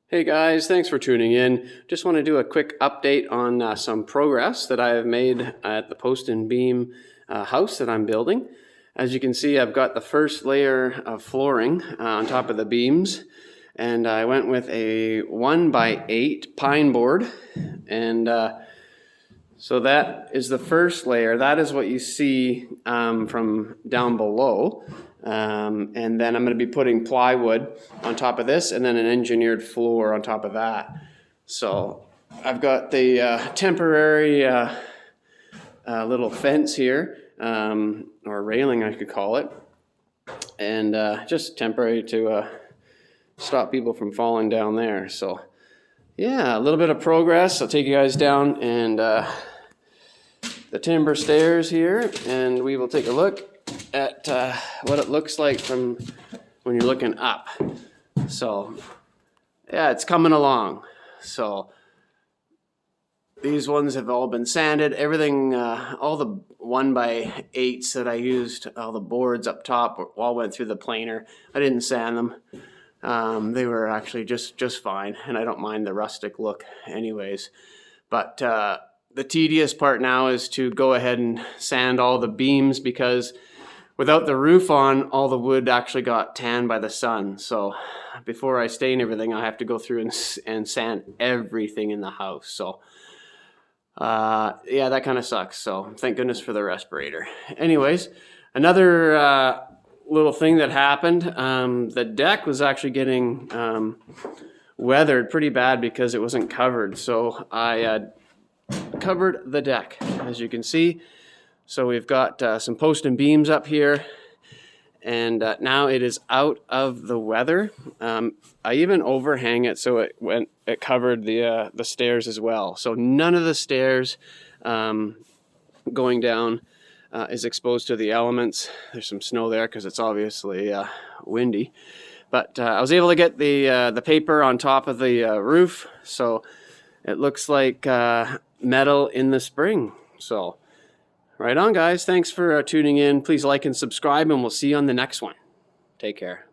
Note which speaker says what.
Speaker 1: Hey guys, thanks for tuning in. Just want to do a quick update on some progress that I have made at the post and beam house that I'm building. As you can see, I've got the first layer of flooring on top of the beams, and I went with a 1x8 pine board, and so that is the first layer. That is what you see from down below. And then I'm going to be putting plywood on top of this and then an engineered floor on top of that. So I've got the temporary little fence here, or railing I could call it, and just temporary to stop people from falling down there. So yeah, a little bit of progress. I'll take you guys down and the timber stairs here, and we will take a look at what it looks like from when you're looking up. So yeah, it's coming along. So these ones have all been sanded. Everything, all the 1x8s that I used, all the boards up top all went through the planer. I didn't sand them. They were actually just fine, and I don't mind the rustic look anyways. But the tedious part now is to go ahead and sand all the beams, because without the roof on, all the wood actually got tanned by the sun. So before I stain everything, I have to go through and sand everything in the house. So yeah, that kind of sucks. So thank goodness for the respirator. Anyways, another little thing that happened, the deck was actually getting weathered pretty bad because it wasn't covered. So I covered the deck, as you can see. So we've got some post and beams up here, and now it is out of the weather. I even overhang it so it covered the stairs as well. So none of the stairs going down is exposed to the elements. There's some snow there because it's obviously windy. But I was able to get the paper on top of the roof, so it looks like metal in the spring. So right on, guys. Thanks for tuning in. Please like and subscribe, and we'll see you on the next one. Take care.